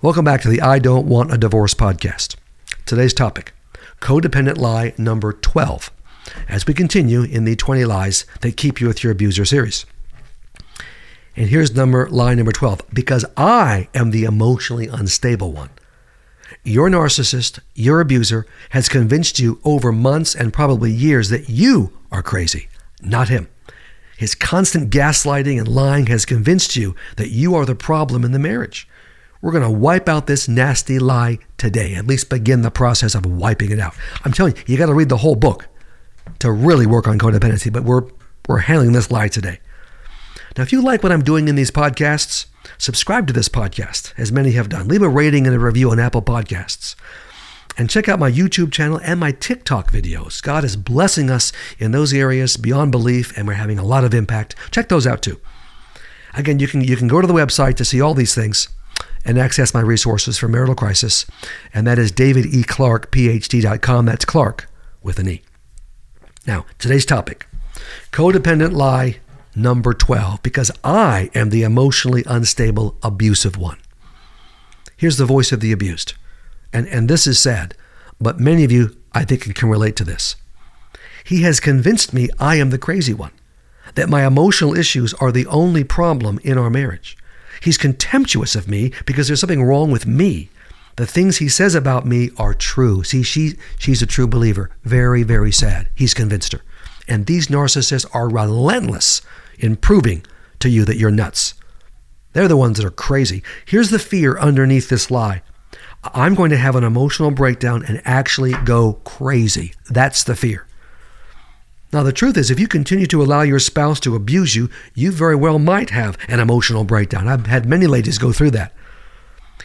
Welcome back to the I Don't Want a Divorce podcast. Today's topic, codependent lie number 12, as we continue in the 20 lies that keep you with your abuser series. And here's lie number 12, because I am the emotionally unstable one. Your narcissist, your abuser, has convinced you over months and probably years that you are crazy, not him. His constant gaslighting and lying has convinced you that you are the problem in the marriage. We're going to wipe out this nasty lie today, at least begin the process of wiping it out. I'm telling you, you got to read the whole book to really work on codependency, but we're handling this lie today. Now, if you like what I'm doing in these podcasts, subscribe to this podcast, as many have done. Leave a rating and a review on Apple Podcasts. And check out my YouTube channel and my TikTok videos. God is blessing us in those areas beyond belief, and we're having a lot of impact. Check those out too. Again, you can go to the website to see all these things and access my resources for marital crisis. And that is davideclarkephd.com. That's Clarke with an E. Now, today's topic, codependent lie number 12, because I am the emotionally unstable, abusive one. Here's the voice of the abused. And this is sad, but many of you, I think, can relate to this. He has convinced me I am the crazy one, that my emotional issues are the only problem in our marriage. He's contemptuous of me because there's something wrong with me. The things he says about me are true. See, she's a true believer. Very, very sad. He's convinced her. And these narcissists are relentless in proving to you that you're nuts. They're the ones that are crazy. Here's the fear underneath this lie. I'm going to have an emotional breakdown and actually go crazy. That's the fear. Now, the truth is, if you continue to allow your spouse to abuse you, you very well might have an emotional breakdown. I've had many ladies go through that.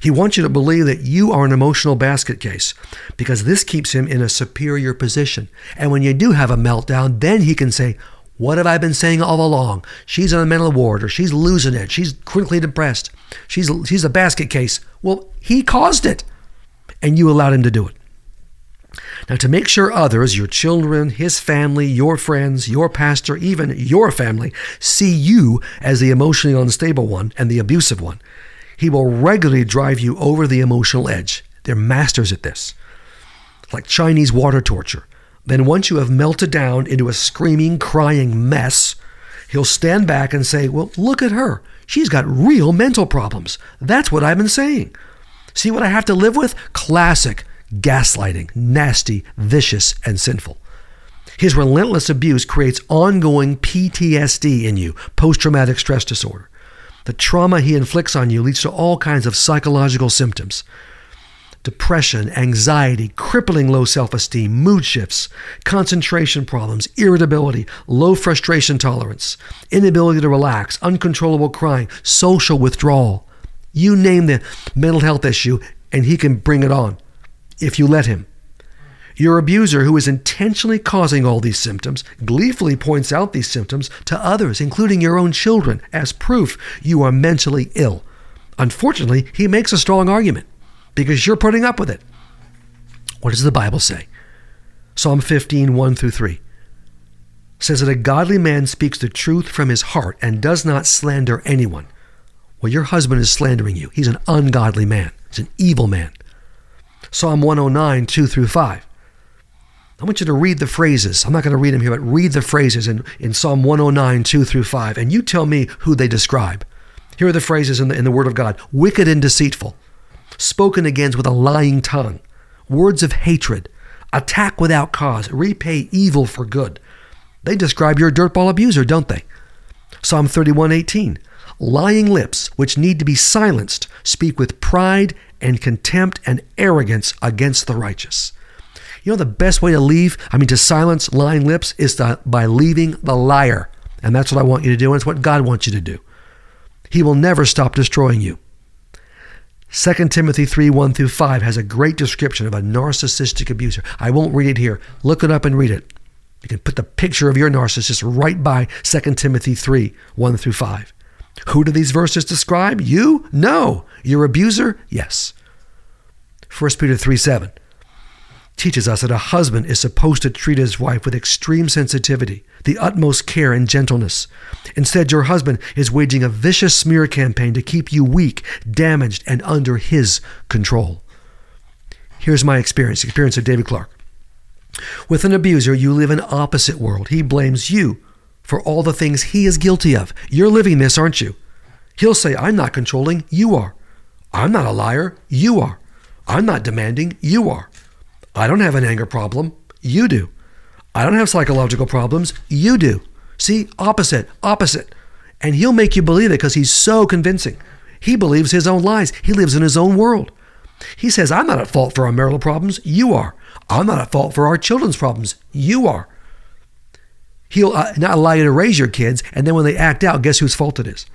He wants you to believe that you are an emotional basket case because this keeps him in a superior position. And when you do have a meltdown, then he can say, what have I been saying all along? She's on a mental ward, or she's losing it. She's critically depressed. She's a basket case. Well, he caused it, and you allowed him to do it. Now, to make sure others, your children, his family, your friends, your pastor, even your family, see you as the emotionally unstable one and the abusive one, he will regularly drive you over the emotional edge. They're masters at this, like Chinese water torture. Then once you have melted down into a screaming, crying mess, he'll stand back and say, well, look at her. She's got real mental problems. That's what I've been saying. See what I have to live with? Classic gaslighting, nasty, vicious, and sinful. His relentless abuse creates ongoing PTSD in you, post-traumatic stress disorder. The trauma he inflicts on you leads to all kinds of psychological symptoms. Depression, anxiety, crippling low self-esteem, mood shifts, concentration problems, irritability, low frustration tolerance, inability to relax, uncontrollable crying, social withdrawal. You name the mental health issue, and he can bring it on if you let him. Your abuser, who is intentionally causing all these symptoms, gleefully points out these symptoms to others, including your own children, as proof you are mentally ill. Unfortunately, he makes a strong argument because you're putting up with it. What does the Bible say? Psalm 15, 1-3 says that a godly man speaks the truth from his heart and does not slander anyone. Well, your husband is slandering you. He's an ungodly man. He's an evil man. Psalm 109, 2-5. I want you to read the phrases. I'm not going to read them here, but read the phrases in Psalm 109, 2-5, and you tell me who they describe. Here are the phrases in the Word of God. Wicked and deceitful, spoken against with a lying tongue, words of hatred, attack without cause, repay evil for good. They describe your dirtball abuser, don't they? Psalm 31:18, lying lips which need to be silenced speak with pride and contempt and arrogance against the righteous. You know the best way to silence lying lips is by leaving the liar. And that's what I want you to do, and it's what God wants you to do. He will never stop destroying you. 2 Timothy 3:1-5 has a great description of a narcissistic abuser. I won't read it here. Look it up and read it. You can put the picture of your narcissist right by 2 Timothy 3:1-5. Who do these verses describe? You? No. Your abuser? Yes. 1 Peter 3:7. teaches us that a husband is supposed to treat his wife with extreme sensitivity, the utmost care and gentleness. Instead, your husband is waging a vicious smear campaign to keep you weak, damaged, and under his control. Here's my experience, the experience of David Clarke. With an abuser, you live in an opposite world. He blames you for all the things he is guilty of. You're living this, aren't you? He'll say, I'm not controlling, you are. I'm not a liar, you are. I'm not demanding, you are. I don't have an anger problem, you do. I don't have psychological problems, you do. See, opposite. And he'll make you believe it because he's so convincing. He believes his own lies. He lives in his own world. He says, I'm not at fault for our marital problems, you are. I'm not at fault for our children's problems, you are. He'll not allow you to raise your kids, and then when they act out, guess whose fault it is?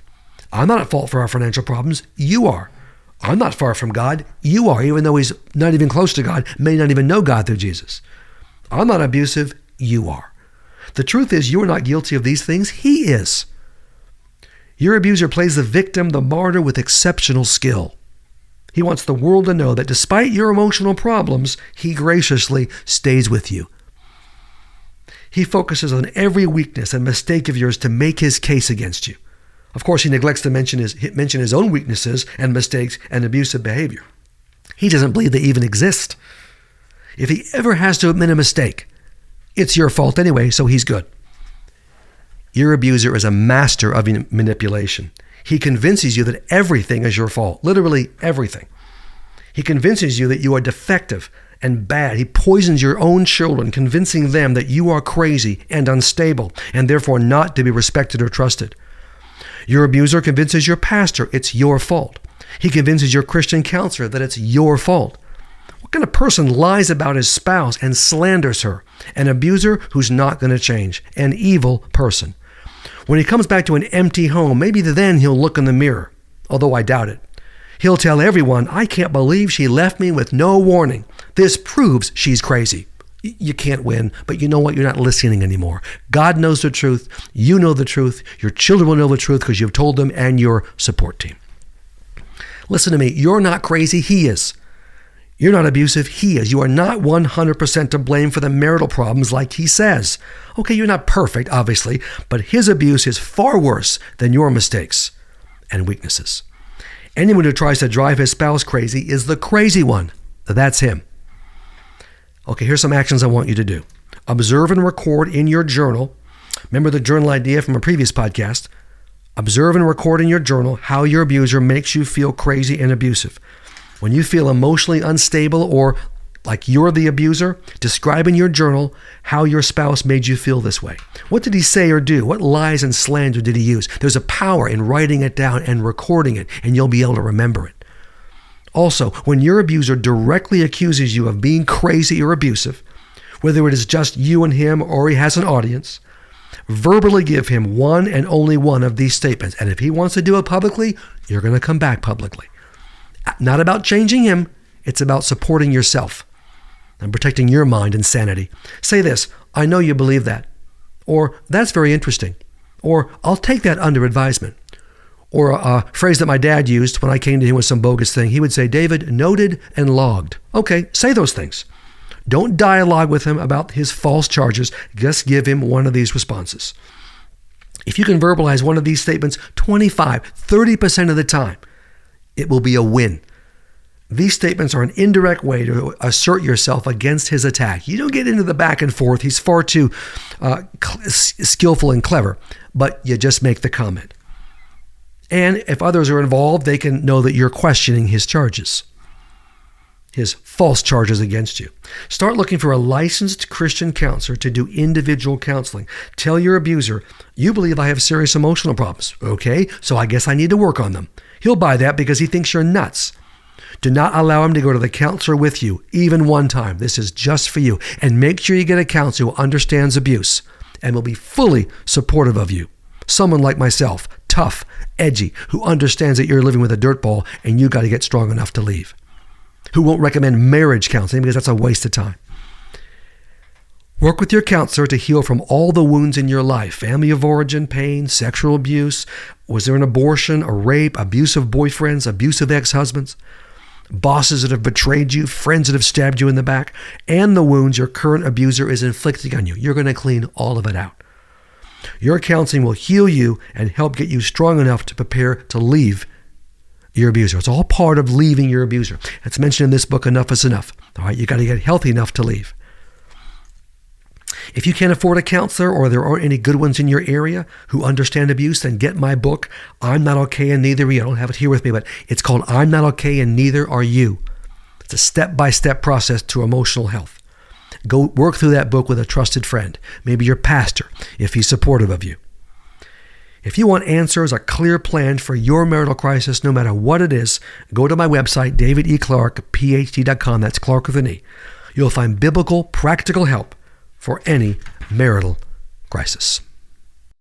I'm not at fault for our financial problems, you are. I'm not far from God, you are, even though he's not even close to God, may not even know God through Jesus. I'm not abusive, you are. The truth is, you are not guilty of these things, he is. Your abuser plays the victim, the martyr, with exceptional skill. He wants the world to know that despite your emotional problems, he graciously stays with you. He focuses on every weakness and mistake of yours to make his case against you. Of course, he neglects to mention his own weaknesses and mistakes and abusive behavior. He doesn't believe they even exist. If he ever has to admit a mistake, it's your fault anyway, so he's good. Your abuser is a master of manipulation. He convinces you that everything is your fault, literally everything. He convinces you that you are defective and bad. He poisons your own children, convincing them that you are crazy and unstable and therefore not to be respected or trusted. Your abuser convinces your pastor it's your fault. He convinces your Christian counselor that it's your fault. What kind of person lies about his spouse and slanders her? An abuser who's not going to change, an evil person. When he comes back to an empty home, maybe then he'll look in the mirror, although I doubt it. He'll tell everyone, I can't believe she left me with no warning. This proves she's crazy. You can't win, but you know what? You're not listening anymore. God knows the truth. You know the truth. Your children will know the truth because you've told them, and your support team. Listen to me. You're not crazy. He is. You're not abusive. He is. You are not 100% to blame for the marital problems like he says. Okay, you're not perfect, obviously, but his abuse is far worse than your mistakes and weaknesses. Anyone who tries to drive his spouse crazy is the crazy one. That's him. Okay, here's some actions I want you to do. Observe and record in your journal. Remember the journal idea from a previous podcast? Observe and record in your journal how your abuser makes you feel crazy and abusive. When you feel emotionally unstable or like you're the abuser, describe in your journal how your spouse made you feel this way. What did he say or do? What lies and slander did he use? There's a power in writing it down and recording it, and you'll be able to remember it. Also, when your abuser directly accuses you of being crazy or abusive, whether it is just you and him or he has an audience, verbally give him one and only one of these statements. And if he wants to do it publicly, you're going to come back publicly. Not about changing him, it's about supporting yourself and protecting your mind and sanity. Say this, I know you believe that. Or, that's very interesting. Or, I'll take that under advisement. Or a phrase that my dad used when I came to him with some bogus thing. He would say, David, noted and logged. Okay, say those things. Don't dialogue with him about his false charges. Just give him one of these responses. If you can verbalize one of these statements 30% of the time, it will be a win. These statements are an indirect way to assert yourself against his attack. You don't get into the back and forth. He's far too skillful and clever, but you just make the comment. And if others are involved, they can know that you're questioning his charges, his false charges against you. Start looking for a licensed Christian counselor to do individual counseling. Tell your abuser, you believe I have serious emotional problems. Okay, so I guess I need to work on them. He'll buy that because he thinks you're nuts. Do not allow him to go to the counselor with you, even one time. This is just for you. And make sure you get a counselor who understands abuse and will be fully supportive of you. Someone like myself, tough, edgy, who understands that you're living with a dirtball and you got to get strong enough to leave. Who won't recommend marriage counseling because that's a waste of time. Work with your counselor to heal from all the wounds in your life, family of origin, pain, sexual abuse. Was there an abortion, a rape, abusive boyfriends, abusive ex-husbands? bosses that have betrayed you, friends that have stabbed you in the back, and the wounds your current abuser is inflicting on you. You're going to clean all of it out. Your counseling will heal you and help get you strong enough to prepare to leave your abuser. It's all part of leaving your abuser. It's mentioned in this book, Enough is Enough. All right, you got to get healthy enough to leave. If you can't afford a counselor or there aren't any good ones in your area who understand abuse, then get my book, I'm Not Okay and Neither Are You. I don't have it here with me, but it's called I'm Not Okay and Neither Are You. It's a step-by-step process to emotional health. Go work through that book with a trusted friend, maybe your pastor, if he's supportive of you. If you want answers, a clear plan for your marital crisis, no matter what it is, go to my website, davideclarke.phd.com. That's Clarke with an E. You'll find biblical, practical help for any marital crisis.